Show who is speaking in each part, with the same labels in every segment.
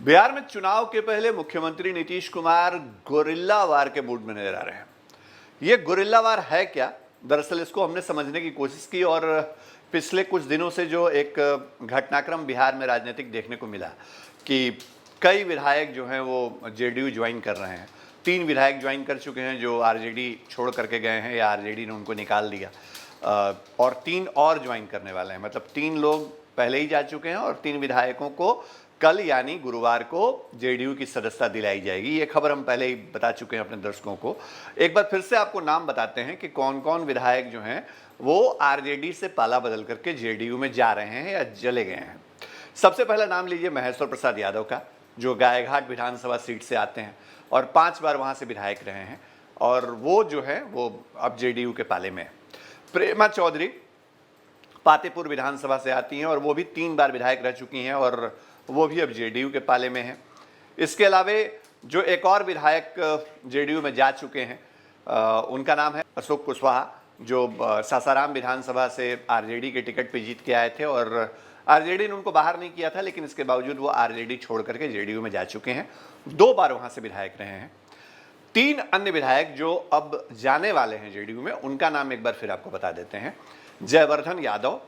Speaker 1: बिहार में चुनाव के पहले मुख्यमंत्री नीतीश कुमार गोरिल्ला वार के मूड में नजर आ रहे हैं। ये गोरिल्ला वार है क्या? दरअसल इसको हमने समझने की कोशिश की और पिछले कुछ दिनों से जो एक घटनाक्रम बिहार में राजनीतिक देखने को मिला कि कई विधायक जो हैं वो जेडीयू ज्वाइन कर रहे हैं। 3 विधायक ज्वाइन कर चुके हैं जो आरजेडी छोड़ करके गए हैं या आरजेडी ने उनको निकाल दिया, और 3 और ज्वाइन करने वाले हैं। मतलब 3 लोग पहले ही जा चुके हैं और 3 विधायकों को कल यानी गुरुवार को जेडीयू की सदस्यता दिलाई जाएगी। ये खबर हम पहले ही बता चुके हैं अपने दर्शकों को। एक बार फिर से आपको नाम बताते हैं कि कौन कौन विधायक जो हैं वो आरजेडी से पाला बदल करके जेडीयू में जा रहे हैं या चले गए हैं। सबसे पहला नाम लीजिए महेश्वर प्रसाद यादव का, जो गायघाट विधानसभा सीट से आते हैं और 5 बार वहाँ से विधायक रहे हैं और वो जो है वो अब जेडीयू के पाले में है। प्रेमा चौधरी पातेपुर विधानसभा से आती हैं और वो भी 3 बार विधायक रह चुकी हैं और वो भी अब जेडीयू के पाले में हैं। इसके अलावे जो एक और विधायक जेडीयू में जा चुके हैं उनका नाम है अशोक कुशवाहा, जो सासाराम विधानसभा से आरजेडी के टिकट पे जीत के आए थे और आरजेडी ने उनको बाहर नहीं किया था, लेकिन इसके बावजूद वो आरजेडी छोड़ करके जेडीयू में जा चुके हैं। 2 बार वहाँ से विधायक रहे हैं। 3 अन्य विधायक जो अब जाने वाले हैं जेडीयू में, उनका नाम एक बार फिर आपको बता देते हैं। जयवर्धन यादव,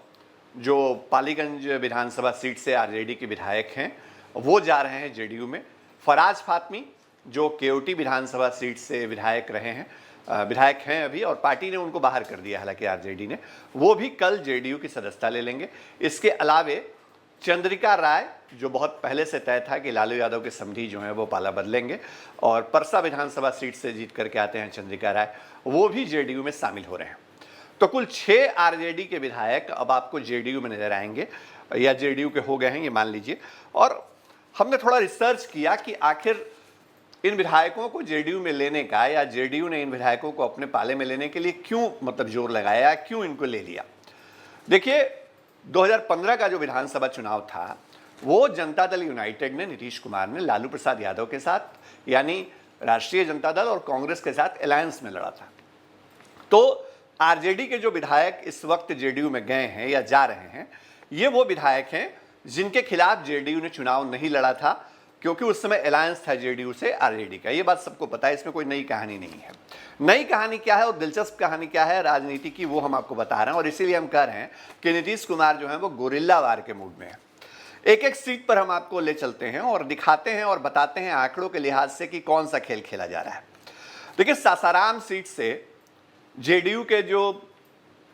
Speaker 1: जो पालीगंज विधानसभा सीट से आरजेडी के विधायक हैं, वो जा रहे हैं जेडीयू में। फराज फातमी, जो केओटी विधानसभा सीट से विधायक रहे हैं, विधायक हैं अभी और पार्टी ने उनको बाहर कर दिया हालांकि आरजेडी ने, वो भी कल जेडीयू की सदस्यता ले लेंगे। इसके अलावे चंद्रिका राय, जो बहुत पहले से तय था कि लालू यादव के समधी जो हैं वो पाला बदलेंगे और परसा विधानसभा सीट से जीत करके आते हैं चंद्रिका राय, वो भी जेडीयू में शामिल हो रहे हैं। तो कुल 6 आरजेडी के विधायक अब आपको जेडीयू में नजर आएंगे या जेडीयू के हो गए हैं, ये मान लीजिए। और हमने थोड़ा रिसर्च किया कि आखिर इन विधायकों को जेडीयू में लेने का या जेडीयू ने इन विधायकों को अपने पाले में लेने के लिए क्यों मतलब जोर लगाया, क्यों इनको ले लिया। देखिए 2015 का जो विधानसभा चुनाव था वो जनता दल यूनाइटेड ने, नीतीश कुमार ने लालू प्रसाद यादव के साथ यानी राष्ट्रीय जनता दल और कांग्रेस के साथ अलायंस में लड़ा था। तो आरजेडी के जो विधायक इस वक्त जेडीयू में गए हैं या जा रहे हैं, ये वो विधायक हैं जिनके खिलाफ जेडीयू ने चुनाव नहीं लड़ा था, क्योंकि उस समय अलायंस था जेडीयू से आरजेडी का। ये बात सबको पता है, इसमें कोई नई कहानी नहीं है। नई कहानी क्या है और दिलचस्प कहानी क्या है राजनीति की, वो हम आपको बता रहे हैं और इसीलिए हम कह रहे हैं कि नीतीश कुमार जो है वो गोरिल्ला वार के मूड में है। एक एक सीट पर हम आपको ले चलते हैं और दिखाते हैं और बताते हैं आंकड़ों के लिहाज से कि कौन सा खेल खेला जा रहा है। देखिए सासाराम सीट से जेडीयू के जो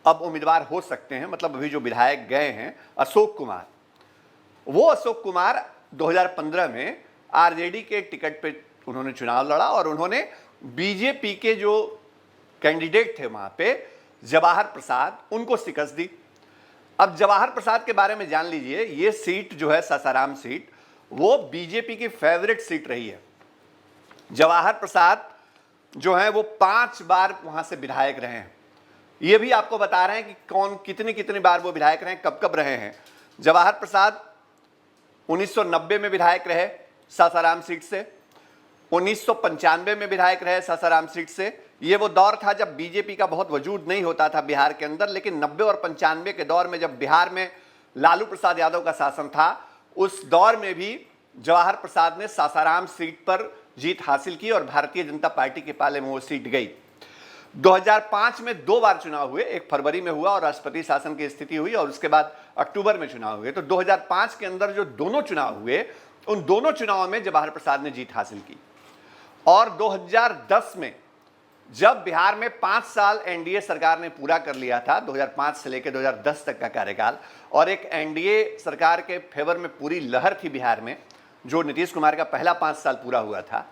Speaker 1: अब उम्मीदवार हो सकते हैं, मतलब अभी जो विधायक गए हैं अशोक कुमार, वो अशोक कुमार 2015 में आरजेडी के टिकट पे उन्होंने चुनाव लड़ा और उन्होंने बीजेपी के जो कैंडिडेट थे वहां पे जवाहर प्रसाद, उनको शिकस्त दी। अब जवाहर प्रसाद के बारे में जान लीजिए, ये सीट जो है सासाराम सीट, वो बीजेपी की फेवरेट सीट रही है। जवाहर प्रसाद जो है वो 5 बार वहां से विधायक रहे हैं। ये भी आपको बता रहे हैं कि कौन कितनी बार वो विधायक रहे हैं, कब कब रहे हैं। जवाहर प्रसाद 1990 में विधायक रहे सासाराम सीट से, 1995 में विधायक रहे सासाराम सीट से। ये वो दौर था जब बीजेपी का बहुत वजूद नहीं होता था बिहार के अंदर, लेकिन 90 और 95 के दौर में जब बिहार में लालू प्रसाद यादव का शासन था, उस दौर में भी जवाहर प्रसाद ने सासाराम सीट पर जीत हासिल की और भारतीय जनता पार्टी के पाले में वो सीट गई। 2005 में 2 बार चुनाव हुए, एक फरवरी में हुआ और राष्ट्रपति शासन की स्थिति हुई और उसके बाद अक्टूबर में चुनाव हुए। तो 2005 के अंदर जो दोनों चुनाव हुए, उन दोनों चुनावों में जवाहर प्रसाद ने जीत हासिल की। और 2010 में जब बिहार में 5 साल एनडीए सरकार ने पूरा कर लिया था, 2005 से लेकर 2010 तक का कार्यकाल, और एक एनडीए सरकार के फेवर में पूरी लहर थी बिहार में, जो नीतीश कुमार का पहला 5 साल पूरा हुआ था,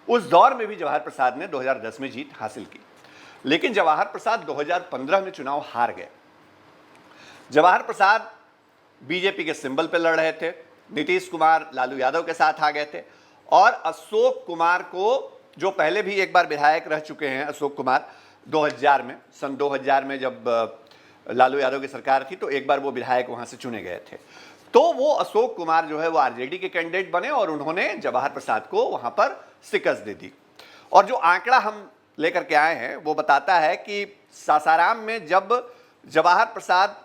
Speaker 1: उस दौर में भी जवाहर प्रसाद ने 2010 में जीत हासिल की। लेकिन जवाहर प्रसाद 2015 में चुनाव हार गए। जवाहर प्रसाद बीजेपी के सिंबल पर लड़ रहे थे, नीतीश कुमार लालू यादव के साथ आ गए थे और अशोक कुमार को, जो पहले भी एक बार विधायक रह चुके हैं अशोक कुमार 2000 में, सन 2000 में जब लालू यादव की सरकार थी तो एक बार वो विधायक वहां से चुने गए थे। तो वो अशोक कुमार जो है वो आरजेडी के कैंडिडेट बने और उन्होंने जवाहर प्रसाद को वहां पर शिकस्त दे दी। और जो आंकड़ा हम लेकर के आए हैं वो बताता है कि सासाराम में जब जवाहर प्रसाद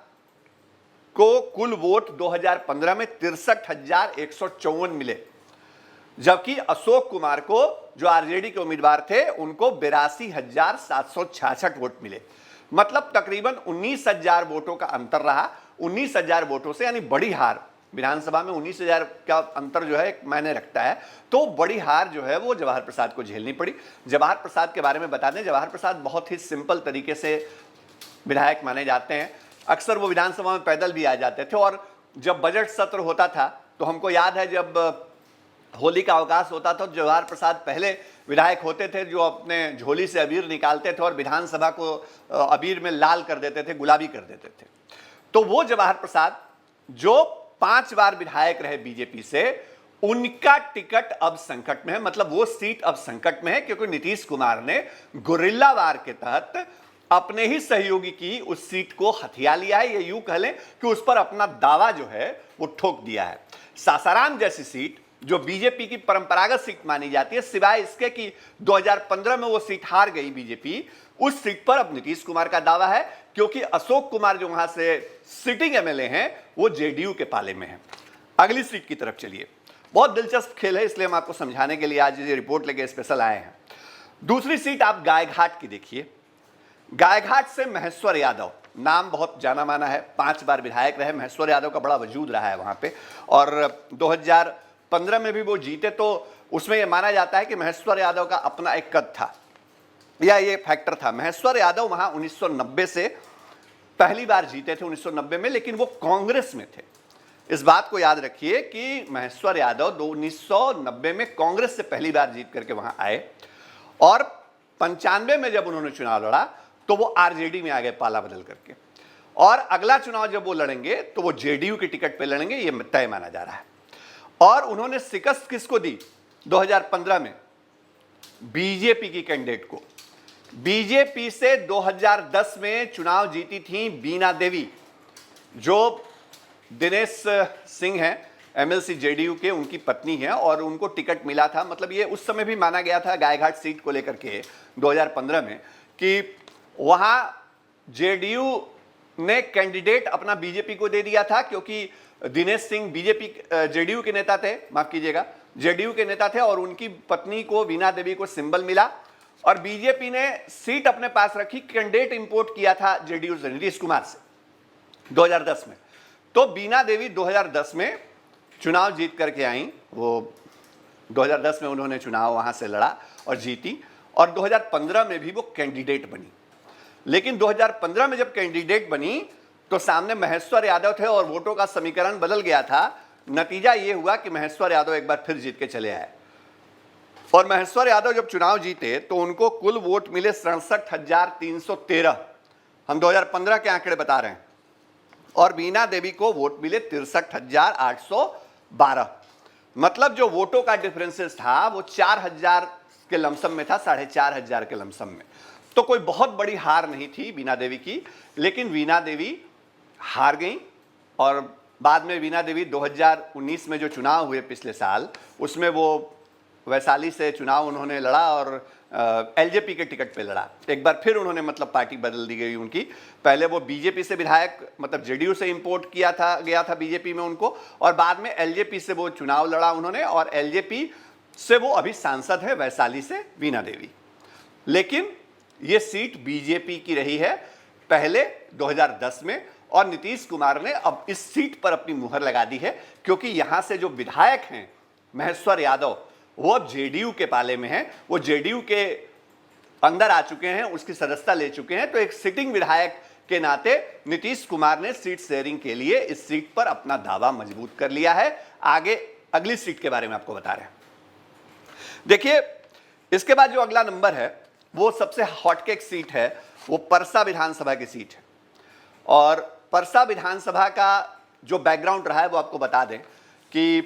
Speaker 1: को कुल वोट 2015 में 63,154 मिले, जबकि अशोक कुमार को, जो आरजेडी के उम्मीदवार थे, उनको 82,766 वोट मिले। मतलब तकरीबन 19,000 वोटों का अंतर रहा। 19,000 वोटों से, यानी बड़ी हार। विधानसभा में 19,000 का अंतर जो है एक मायने रखता है। तो बड़ी हार जो है वो जवाहर प्रसाद को झेलनी पड़ी। जवाहर प्रसाद के बारे में बता दें, जवाहर प्रसाद बहुत ही सिंपल तरीके से विधायक माने जाते हैं। अक्सर वो विधानसभा में पैदल भी आ जाते थे, और जब बजट सत्र होता था तो हमको याद है जब होली का अवकाश होता था तो जवाहर प्रसाद पहले विधायक होते थे जो अपने झोली से अबीर निकालते थे और विधानसभा को अबीर में लाल कर देते थे, गुलाबी कर देते थे। तो वो जवाहर प्रसाद जो 5 बार विधायक रहे बीजेपी से, उनका टिकट अब संकट में है। मतलब वो सीट अब संकट में है क्योंकि नीतीश कुमार ने गुरिल्ला वार के तहत अपने ही सहयोगी की उस सीट को हथिया लिया है। ये यूं कह लें कि उस पर अपना दावा जो है वो ठोक दिया है। सासाराम जैसी सीट जो बीजेपी की परंपरागत सीट मानी जाती है, सिवाय इसके कि 2015 में वो सीट हार गई बीजेपी, उस सीट पर अब नीतीश कुमार का दावा है क्योंकि अशोक कुमार जो वहां से सिटिंग एमएलए हैं वो जेडीयू के पाले में है। अगली सीट की तरफ चलिए। बहुत दिलचस्प खेल है, इसलिए हम आपको समझाने के लिए आज ये रिपोर्ट लेके स्पेशल आए हैं। दूसरी सीट आप गायघाट की देखिए। गायघाट से महेश्वर यादव, नाम बहुत जाना माना है, 5 बार विधायक रहे। महेश्वर यादव का बड़ा वजूद रहा है वहां पे, और 2015 में भी वो जीते। तो उसमें यह माना जाता है कि महेश्वर यादव का अपना एक कद था, या ये फैक्टर था। महेश्वर यादव वहां 1990 से पहली बार जीते थे, 1990 में, लेकिन वो कांग्रेस में थे। इस बात को याद रखिए कि महेश्वर यादव 1990 में कांग्रेस से पहली बार जीत करके वहां आए, और 95 में जब उन्होंने चुनाव लड़ा तो वो आरजेडी में आ गए पाला बदल करके, और अगला चुनाव जब वो लड़ेंगे तो वो जेडीयू की टिकट पे लड़ेंगे, ये तय माना जा रहा है। और उन्होंने शिकस्त किसको दी 2015 में? बीजेपी की कैंडिडेट को। बीजेपी से 2010 में चुनाव जीती थी बीना देवी, जो दिनेश सिंह हैं, एमएलसी जेडीयू के, उनकी पत्नी है, और उनको टिकट मिला था। मतलब ये उस समय भी माना गया था गायघाट सीट को लेकर के 2015 में कि वहां जेडीयू ने कैंडिडेट अपना बीजेपी को दे दिया था, क्योंकि दिनेश सिंह बीजेपी जेडीयू के नेता थे, माफ कीजिएगा, जेडीयू के नेता थे, और उनकी पत्नी को, बीना देवी को, सिंबल मिला, और बीजेपी ने सीट अपने पास रखी। कैंडिडेट इंपोर्ट किया था जेडीयू से, नीतीश कुमार से, 2010 में। तो बीना देवी 2010 में चुनाव जीत करके आई। वो 2010 में उन्होंने चुनाव वहां से लड़ा और जीती, और 2015 में भी वो कैंडिडेट बनी। लेकिन 2015 में जब कैंडिडेट बनी तो सामने महेश्वर यादव थे, और वोटों का समीकरण बदल गया था। नतीजा ये हुआ कि महेश्वर यादव एक बार फिर जीत के चले आए, और महेश्वर यादव जब चुनाव जीते तो उनको कुल वोट मिले 67,313। हम 2015 के आंकड़े बता रहे हैं। और बीना देवी को वोट मिले 63,812। मतलब जो वोटों का डिफरेंसेस था वो 4,000 के लमसम में था, 4,500 के लमसम में। तो कोई बहुत बड़ी हार नहीं थी बीना देवी की, लेकिन बीना देवी हार गई। और बाद में बीना देवी 2019 में जो चुनाव हुए पिछले साल, उसमें वो वैशाली से चुनाव उन्होंने लड़ा, और एलजेपी के टिकट पे लड़ा। एक बार फिर उन्होंने, मतलब पार्टी बदल दी गई उनकी। पहले वो बीजेपी से विधायक, मतलब जेडीयू से इंपोर्ट गया था बीजेपी में उनको, और बाद में एलजेपी से वो चुनाव लड़ा उन्होंने, और एलजेपी से वो अभी सांसद है वैशाली से, बीना देवी। लेकिन ये सीट बीजेपी की रही है पहले 2010 में, और नीतीश कुमार ने अब इस सीट पर अपनी मुहर लगा दी है, क्योंकि यहां से जो विधायक हैं महेश्वर यादव, वो अब जेडीयू के पाले में हैं। वो जेडीयू के अंदर आ चुके हैं, उसकी सदस्यता ले चुके हैं। तो एक सिटिंग विधायक के नाते नीतीश कुमार ने सीट शेयरिंग के लिए इस सीट पर अपना दावा मजबूत कर लिया है। आगे अगली सीट के बारे में आपको बता रहे हैं। देखिए, इसके बाद जो अगला नंबर है वो सबसे हॉटकेक सीट है, वो परसा विधानसभा की सीट है। और परसा विधानसभा का जो बैकग्राउंड रहा है वो आपको बता दें कि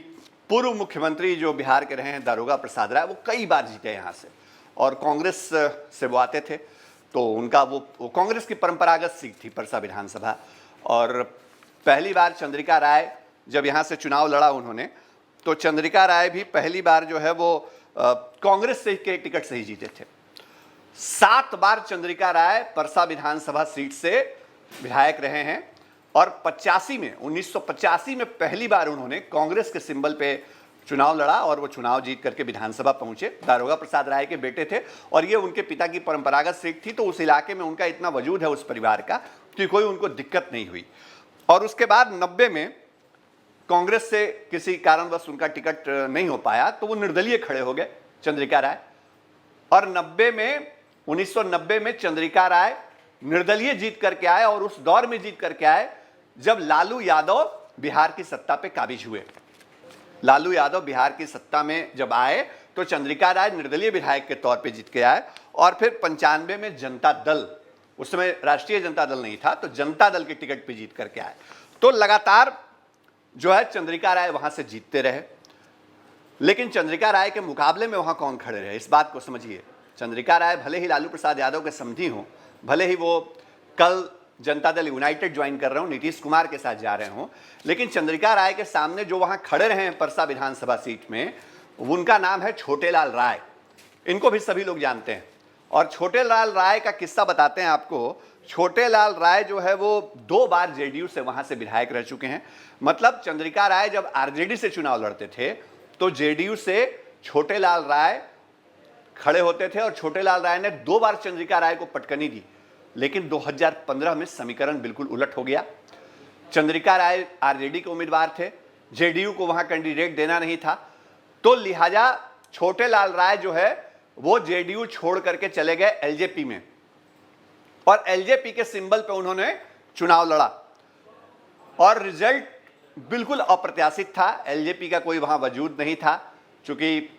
Speaker 1: पूर्व मुख्यमंत्री जो बिहार के रहे हैं दारोगा प्रसाद राय, वो कई बार जीते यहाँ से, और कांग्रेस से वो आते थे। तो उनका वो कांग्रेस की परंपरागत सीट थी परसा विधानसभा। और पहली बार चंद्रिका राय जब यहाँ से चुनाव लड़ा उन्होंने, तो चंद्रिका राय भी पहली बार जो है वो कांग्रेस से के टिकट से ही जीते थे। 7 बार चंद्रिका राय परसा विधानसभा सीट से विधायक रहे हैं, और 1985 में पहली बार उन्होंने कांग्रेस के सिंबल पे चुनाव लड़ा और वो चुनाव जीत करके विधानसभा पहुंचे। दारोगा प्रसाद राय के बेटे थे और ये उनके पिता की परंपरागत सीट थी, तो उस इलाके में उनका इतना वजूद है उस परिवार का कि कोई उनको दिक्कत नहीं हुई। और उसके बाद 90 में कांग्रेस से किसी कारणवश उनका टिकट नहीं हो पाया तो वो निर्दलीय खड़े हो गए चंद्रिका राय। और 1990 में चंद्रिका राय निर्दलीय जीत करके आए और उस दौर में जीत करके आए जब लालू यादव बिहार की सत्ता पे काबिज हुए। लालू यादव बिहार की सत्ता में जब आए तो चंद्रिका राय निर्दलीय विधायक के तौर पे जीत के आए और फिर 95 में जनता दल, उस समय राष्ट्रीय जनता दल नहीं था, तो जनता दल के टिकट पे जीत करके आए। तो लगातार जो है चंद्रिका राय वहां से जीतते रहे। लेकिन चंद्रिका राय के मुकाबले में वहां कौन खड़े रहे, इस बात को समझिए। चंद्रिका राय भले ही लालू प्रसाद यादव के समधी हों, भले ही वो कल जनता दल यूनाइटेड ज्वाइन कर रहे हो, नीतीश कुमार के साथ जा रहे हों, लेकिन चंद्रिका राय के सामने जो वहां खड़े रहे हैं परसा विधानसभा सीट में, उनका नाम है छोटेलाल राय। इनको भी सभी लोग जानते हैं। और छोटेलाल राय का किस्सा बताते हैं आपको। छोटेलाल राय जो है वो 2 बार जेडीयू से वहां से विधायक रह चुके हैं। मतलब चंद्रिका राय जब आरजेडी से चुनाव लड़ते थे तो जेडीयू से छोटेलाल राय खड़े होते थे और छोटेलाल राय ने 2 बार चंद्रिका राय को पटकनी दी। लेकिन 2015 में समीकरण बिल्कुल उलट हो गया। चंद्रिका राय आरजेडी के उम्मीदवार थे, जेडीयू को वहां कैंडिडेट देना नहीं था, तो लिहाजा छोटेलाल राय जो है वो जेडीयू छोड़ करके चले गए एलजेपी में और एलजेपी के सिंबल पे उन्होंने चुनाव लड़ा और रिजल्ट बिल्कुल अप्रत्याशित था। एलजेपी का कोई वहां वजूद नहीं था, क्योंकि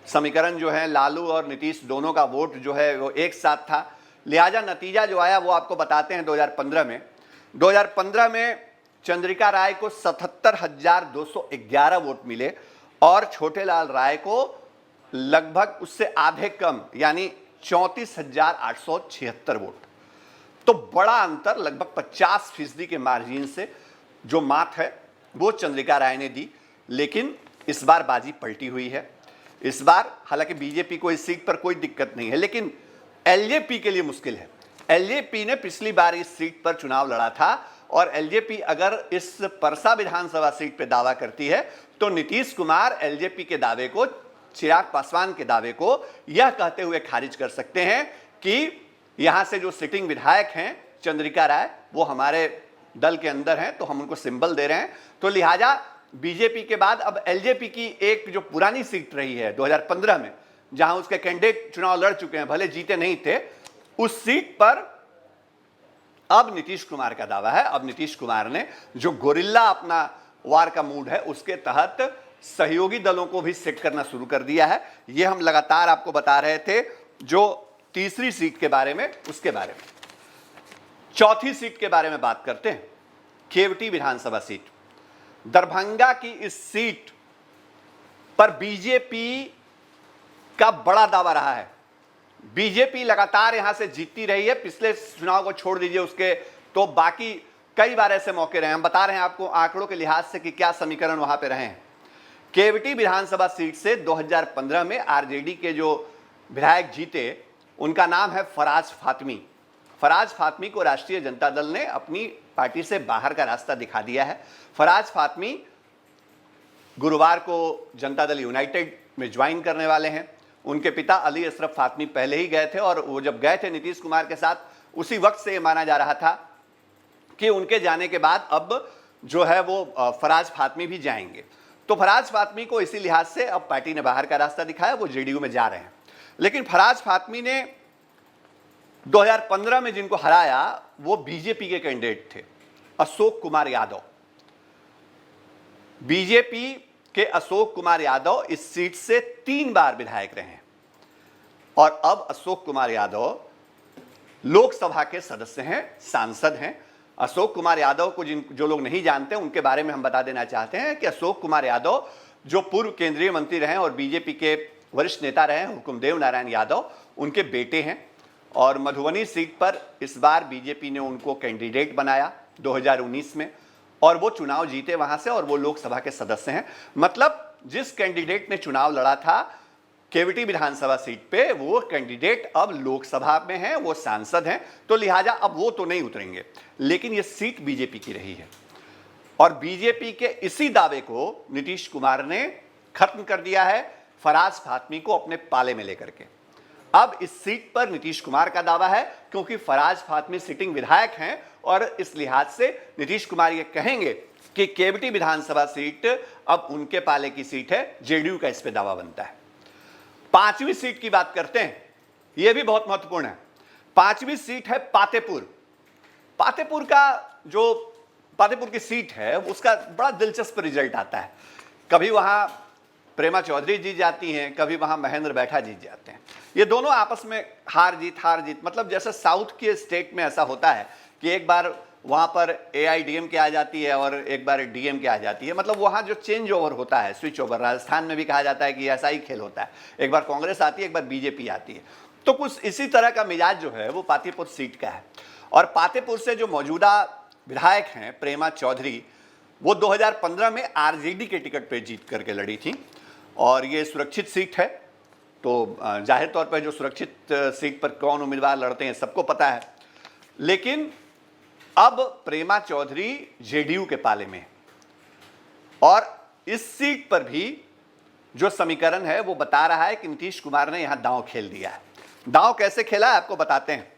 Speaker 1: समीकरण जो है लालू और नीतीश दोनों का वोट जो है वो एक साथ था। लिहाजा नतीजा जो आया वो आपको बताते हैं। 2015 में चंद्रिका राय को 77,211 वोट मिले और छोटेलाल राय को लगभग उससे आधे कम यानी 34,876 वोट। तो बड़ा अंतर, लगभग 50% के मार्जिन से जो मात है वो चंद्रिका राय ने दी। लेकिन इस बार बाजी पलटी हुई है। इस बार हालांकि बीजेपी को इस सीट पर कोई दिक्कत नहीं है, लेकिन एलजेपी के लिए मुश्किल है। एलजेपी ने पिछली बार इस सीट पर चुनाव लड़ा था और एलजेपी अगर इस परसा विधानसभा सीट पर दावा करती है तो नीतीश कुमार एलजेपी के दावे को, चिराग पासवान के दावे को यह कहते हुए खारिज कर सकते हैं कि यहां से जो सिटिंग विधायक हैं चंद्रिका राय वो हमारे दल के अंदर हैं, तो हम उनको सिंबल दे रहे हैं। तो लिहाजा बीजेपी के बाद अब एलजेपी की एक जो पुरानी सीट रही है 2015 में, जहां उसके कैंडिडेट चुनाव लड़ चुके हैं, भले जीते नहीं थे, उस सीट पर अब नीतीश कुमार का दावा है। अब नीतीश कुमार ने जो गोरिल्ला अपना वार का मूड है उसके तहत सहयोगी दलों को भी सेट करना शुरू कर दिया है। यह हम लगातार आपको बता रहे थे। जो तीसरी सीट के बारे में, उसके बारे में, चौथी सीट के बारे में बात करते हैं। केवटी विधानसभा सीट, दरभंगा की इस सीट पर बीजेपी का बड़ा दावा रहा है। बीजेपी लगातार यहां से जीतती रही है। पिछले चुनाव को छोड़ दीजिए उसके, तो बाकी कई बार ऐसे मौके रहे। हम बता रहे हैं आपको आंकड़ों के लिहाज से कि क्या समीकरण वहां पे रहे हैं। केवटी विधानसभा सीट से 2015 में आरजेडी के जो विधायक जीते उनका नाम है फराज फातमी। फराज फातमी को राष्ट्रीय जनता दल ने अपनी पार्टी से बाहर का रास्ता दिखा दिया है। फराज फातमी गुरुवार को जनता दल यूनाइटेड में ज्वाइन करने वाले हैं। उनके पिता अली अशरफ फातमी पहले ही गए थे और वो जब गए थे नीतीश कुमार के साथ, उसी वक्त से ये माना जा रहा था कि उनके जाने के बाद अब जो है वो फराज फातमी भी जाएंगे। तो फराज फातमी को इसी लिहाज से अब पार्टी ने बाहर का रास्ता दिखाया, वो जेडीयू में जा रहे हैं। लेकिन फराज फातमी ने 2015 में जिनको हराया वो बीजेपी के कैंडिडेट थे, अशोक कुमार यादव। बीजेपी के अशोक कुमार यादव इस सीट से 3 बार विधायक रहे हैं और अब अशोक कुमार यादव लोकसभा के सदस्य हैं, सांसद हैं। अशोक कुमार यादव को जो लोग नहीं जानते उनके बारे में हम बता देना चाहते हैं कि अशोक कुमार यादव जो पूर्व केंद्रीय मंत्री रहे और बीजेपी के वरिष्ठ नेता रहे हुकुमदेव नारायण यादव, उनके बेटे हैं। और मधुबनी सीट पर इस बार बीजेपी ने उनको कैंडिडेट बनाया 2019 में और वो चुनाव जीते वहां से और वो लोकसभा के सदस्य हैं। मतलब जिस कैंडिडेट ने चुनाव लड़ा था केवटी विधानसभा सीट पे, वो कैंडिडेट अब लोकसभा में हैं, वो सांसद हैं। तो लिहाजा अब वो तो नहीं उतरेंगे, लेकिन ये सीट बीजेपी की रही है और बीजेपी के इसी दावे को नीतीश कुमार ने खत्म कर दिया है फराज फातमी को अपने पाले में लेकर के। अब इस सीट पर नीतीश कुमार का दावा है, क्योंकि फराज फातमी सिटिंग विधायक हैं और इस लिहाज से नीतीश कुमार ये कहेंगे कि केवटी विधानसभा सीट अब उनके पाले की सीट है, जेडीयू का इस पे दावा बनता है। पांचवी सीट की बात करते हैं, यह भी बहुत महत्वपूर्ण है। पांचवी सीट है पातेपुर। पातेपुर की सीट है, उसका बड़ा दिलचस्प रिजल्ट आता है। कभी वहां प्रेमा चौधरी जीत जाती हैं, कभी वहां महेंद्र बैठा जीत जाते हैं। ये दोनों आपस में हार जीत, मतलब जैसे साउथ के स्टेट में ऐसा होता है कि एक बार वहां पर AIDMK आ जाती है और एक बार DMK आ जाती है, मतलब वहां जो चेंज ओवर होता है, स्विच ओवर। राजस्थान में भी कहा जाता है कि ऐसा ही खेल होता है, एक बार कांग्रेस आती है, एक बार बीजेपी आती है। तो कुछ इसी तरह का मिजाज जो है वो पातेपुर सीट का है। और पातेपुर से जो मौजूदा विधायक हैं प्रेमा चौधरी, वो 2015 में RJD के टिकट पे जीत करके लड़ी थी और ये सुरक्षित सीट है। तो जाहिर तौर पर जो सुरक्षित सीट पर कौन उम्मीदवार लड़ते हैं सबको पता है। लेकिन अब प्रेमा चौधरी जेडीयू के पाले में, और इस सीट पर भी जो समीकरण है वो बता रहा है कि नीतीश कुमार ने यहां दांव खेल दिया है। दांव कैसे खेला है आपको बताते हैं।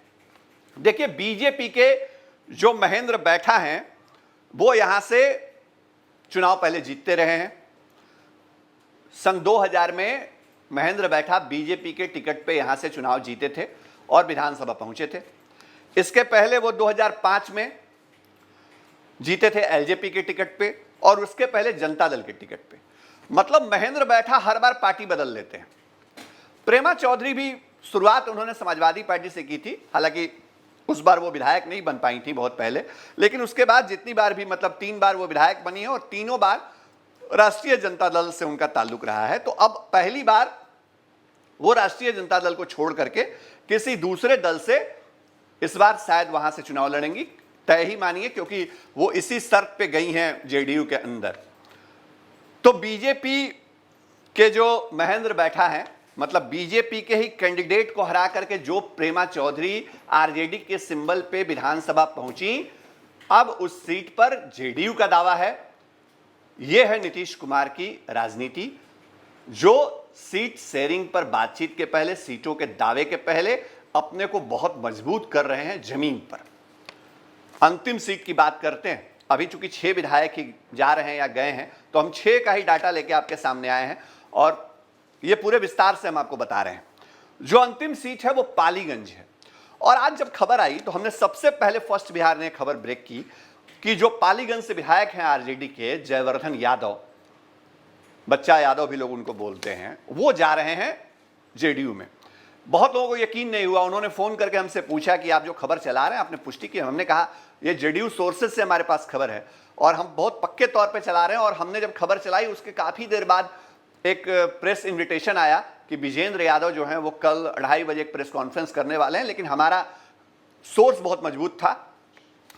Speaker 1: देखिए, बीजेपी के जो महेंद्र बैठा हैं वो यहां से चुनाव पहले जीतते रहे हैं। सन 2000 में महेंद्र बैठा बीजेपी के टिकट पे यहां से चुनाव जीते थे और विधानसभा पहुंचे थे। इसके पहले वो 2005 में जीते थे एलजेपी के टिकट पे और उसके पहले जनता दल के टिकट पे। मतलब महेंद्र बैठा हर बार पार्टी बदल लेते हैं। प्रेमा चौधरी भी शुरुआत उन्होंने समाजवादी पार्टी से की थी, हालांकि उस बार वो विधायक नहीं बन पाई थी बहुत पहले, लेकिन उसके बाद जितनी बार भी, मतलब 3 बार वो विधायक बनी है और तीनों बार राष्ट्रीय जनता दल से उनका ताल्लुक रहा है। तो अब पहली बार वो राष्ट्रीय जनता दल को छोड़ करके किसी दूसरे दल से इस बार शायद वहां से चुनाव लड़ेंगी, तय ही मानिए, क्योंकि वो इसी शर्त पे गई हैं जेडीयू के अंदर। तो बीजेपी के जो महेंद्र बैठा है, मतलब बीजेपी के ही कैंडिडेट को हरा करके जो प्रेमा चौधरी आरजेडी के सिंबल पे विधानसभा पहुंची, अब उस सीट पर जेडीयू का दावा है। यह है नीतीश कुमार की राजनीति, जो सीट शेयरिंग पर बातचीत के पहले, सीटों के दावे के पहले अपने को बहुत मजबूत कर रहे हैं जमीन पर। अंतिम सीट की बात करते हैं। अभी चूंकि 6 विधायक ही जा रहे हैं या गए हैं, तो हम 6 का ही डाटा लेके आपके सामने आए हैं और ये पूरे विस्तार से हम आपको बता रहे हैं। जो अंतिम सीट है वो पालीगंज है। और आज जब खबर आई तो हमने सबसे पहले फर्स्ट बिहार ने खबर ब्रेक की कि जो पालीगंज से विधायक हैं आरजेडी के, जयवर्धन यादव, बच्चा यादव भी लोग उनको बोलते हैं, वो जा रहे हैं जेडीयू में। बहुत लोगों को यकीन नहीं हुआ। उन्होंने फोन करके हमसे पूछा कि आप जो खबर चला रहे हैं आपने पुष्टि की? हमने कहा ये जेडीयू सोर्सेज से हमारे पास खबर है और हम बहुत पक्के तौर पे चला रहे हैं। और हमने जब खबर चलाई उसके काफी देर बाद एक प्रेस इन्विटेशन आया कि विजेंद्र यादव जो हैं वो कल 2:30 बजे एक प्रेस कॉन्फ्रेंस करने वाले हैं। लेकिन हमारा सोर्स बहुत मजबूत था,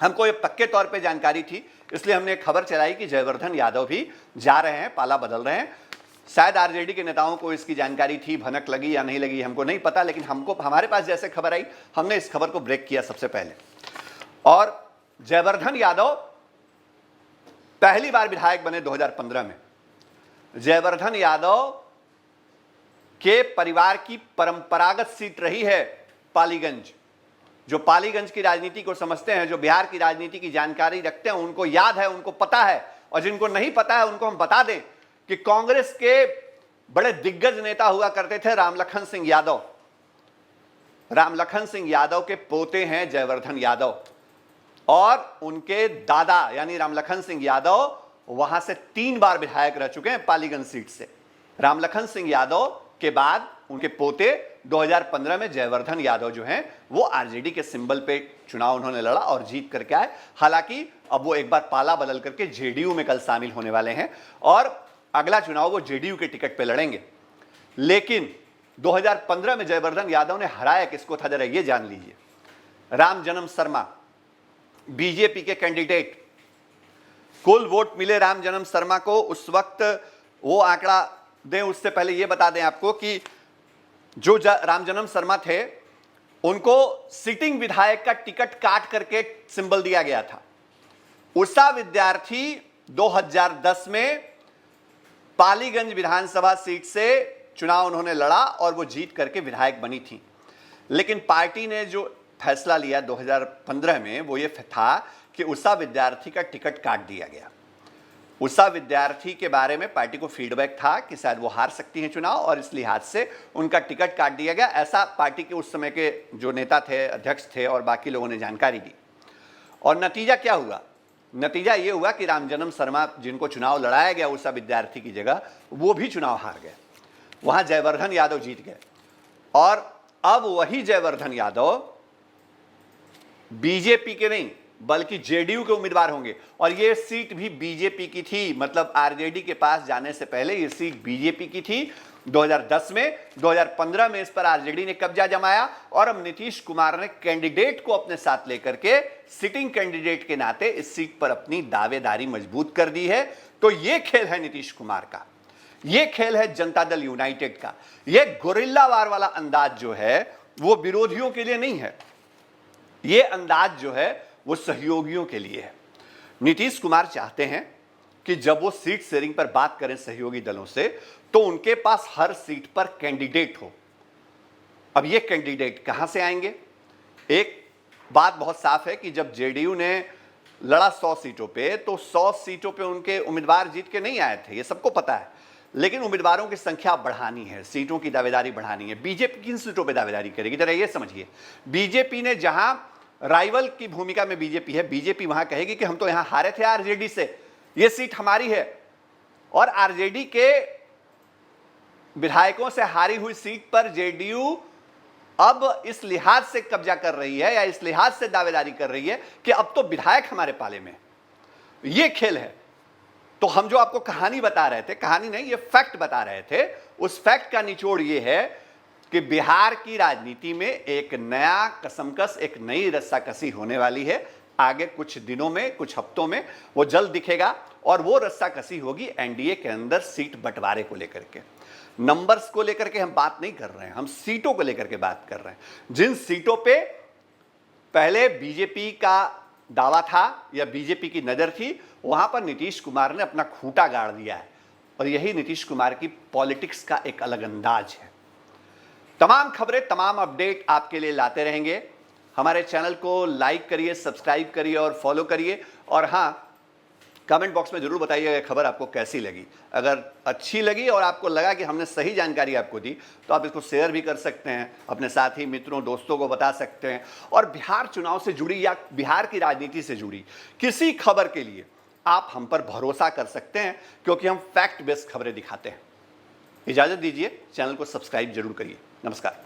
Speaker 1: हमको ये पक्के तौर पे जानकारी थी, इसलिए हमने खबर चलाई कि जयवर्धन यादव भी जा रहे हैं, पाला बदल रहे हैं। शायद आरजेडी के नेताओं को इसकी जानकारी थी, भनक लगी या नहीं लगी हमको नहीं पता, लेकिन हमारे पास जैसे खबर आई हमने इस खबर को ब्रेक किया सबसे पहले। और जयवर्धन यादव पहली बार विधायक बने 2015 में। जयवर्धन यादव के परिवार की परंपरागत सीट रही है पालीगंज। जो पालीगंज की राजनीति को समझते हैं, जो बिहार की राजनीति की जानकारी रखते हैं, उनको याद है, उनको पता है। और जिनको नहीं पता है उनको हम बता दें कि कांग्रेस के बड़े दिग्गज नेता हुआ करते थे रामलखन सिंह यादव। रामलखन सिंह यादव के पोते हैं जयवर्धन यादव और उनके दादा यानी रामलखन सिंह यादव वहां से 3 बार विधायक रह चुके हैं पालीगंज सीट से। रामलखन सिंह यादव के बाद उनके पोते 2015 में जयवर्धन यादव जो हैं वो आरजेडी के सिंबल पे चुनाव उन्होंने लड़ा और जीत करके आए। हालांकि अब वो एक बार पाला बदल करके जेडीयू में कल शामिल होने वाले हैं और अगला चुनाव वो जेडीयू के टिकट पे लड़ेंगे। लेकिन 2015 में जयवर्धन यादव ने हराया किसको था, जरा ये जान लीजिए। रामजन्म शर्मा, बीजेपी के कैंडिडेट। कुल वोट मिले रामजन्म शर्मा को उस वक्त, वो आंकड़ा दें उससे पहले ये बता दें आपको कि जो रामजन्म शर्मा थे उनको सिटिंग विधायक का टिकट काट करके सिंबल दिया गया था। उषा विद्यार्थी 2010 में पालीगंज विधानसभा सीट से चुनाव उन्होंने लड़ा और वो जीत करके विधायक बनी थी। लेकिन पार्टी ने जो फैसला लिया 2015 में वो ये था कि उषा विद्यार्थी का टिकट काट दिया गया। उषा विद्यार्थी के बारे में पार्टी को फीडबैक था कि शायद वो हार सकती हैं चुनाव और इस लिहाज से उनका टिकट काट दिया गया। ऐसा पार्टी के उस समय के जो नेता थे, अध्यक्ष थे और बाकी लोगों ने जानकारी दी। और नतीजा क्या हुआ? नतीजा ये हुआ कि रामजन्म शर्मा, जिनको चुनाव लड़ाया गया उषा विद्यार्थी की जगह, वो भी चुनाव हार गए। वहां जयवर्धन यादव जीत गए और अब वही जयवर्धन यादव बीजेपी के नहीं बल्कि जेडीयू के उम्मीदवार होंगे। और ये सीट भी बीजेपी की थी, मतलब आरजेडी के पास जाने से पहले ये सीट बीजेपी की थी 2010 में। 2015 में इस पर आरजेडी ने कब्जा जमाया और अब नीतीश कुमार ने कैंडिडेट को अपने साथ लेकर के सिटिंग कैंडिडेट के नाते इस सीट पर अपनी दावेदारी मजबूत कर दी है। तो ये खेल है नीतीश कुमार का, ये खेल है जनता दल यूनाइटेड का। ये गोरिल्ला वार वाला अंदाज जो है वो विरोधियों के लिए नहीं है, ये अंदाज जो है वो सहयोगियों के लिए है। नीतीश कुमार चाहते हैं कि जब वो सीट शेयरिंग पर बात करें सहयोगी दलों से तो उनके पास हर सीट पर कैंडिडेट हो। अब ये कैंडिडेट कहां से आएंगे? एक बात बहुत साफ है कि जब जेडीयू ने लड़ा 100 सीटों पे तो 100 सीटों पे उनके उम्मीदवार जीत के नहीं आए थे, ये सबको पता है। लेकिन उम्मीदवारों की संख्या बढ़ानी है, सीटों की दावेदारी बढ़ानी है। बीजेपी किन सीटों पे दावेदारी करेगी? जरा ये समझिए। बीजेपी ने जहां राइवल की भूमिका में बीजेपी है, बीजेपी वहां कहेगी कि हम तो यहां हारे थे आरजेडी से, ये सीट हमारी है। और आरजेडी के विधायकों से हारी हुई सीट पर जेडीयू अब इस लिहाज से कब्जा कर रही है या इस लिहाज से दावेदारी कर रही है कि अब तो विधायक हमारे पाले में। ये खेल है। तो हम जो आपको कहानी बता रहे थे, कहानी नहीं ये फैक्ट बता रहे थे, उस फैक्ट का निचोड़ ये है कि बिहार की राजनीति में एक नया कसमकस, एक नई रस्साकसी होने वाली है। आगे कुछ दिनों में, कुछ हफ्तों में वो जल्द दिखेगा और वो रस्साकसी होगी एनडीए के अंदर सीट बंटवारे को लेकर के। नंबर्स को लेकर के हम बात नहीं कर रहे हैं, हम सीटों को लेकर के बात कर रहे हैं। जिन सीटों पे पहले बीजेपी का दावा था या बीजेपी की नजर थी, वहां पर नीतीश कुमार ने अपना खूंटा गाड़ दिया है और यही नीतीश कुमार की पॉलिटिक्स का एक अलग अंदाज है। तमाम खबरें, तमाम अपडेट आपके लिए लाते रहेंगे। हमारे चैनल को लाइक करिए, सब्सक्राइब करिए और फॉलो करिए। और हाँ, कमेंट बॉक्स में जरूर बताइए खबर आपको कैसी लगी। अगर अच्छी लगी और आपको लगा कि हमने सही जानकारी आपको दी तो आप इसको शेयर भी कर सकते हैं, अपने साथी मित्रों दोस्तों को बता सकते हैं। और बिहार चुनाव से जुड़ी या बिहार की राजनीति से जुड़ी किसी खबर के लिए आप हम पर भरोसा कर सकते हैं, क्योंकि हम फैक्ट बेस्ड खबरें दिखाते हैं। इजाजत दीजिए, चैनल को सब्सक्राइब जरूर करिए। नमस्कार।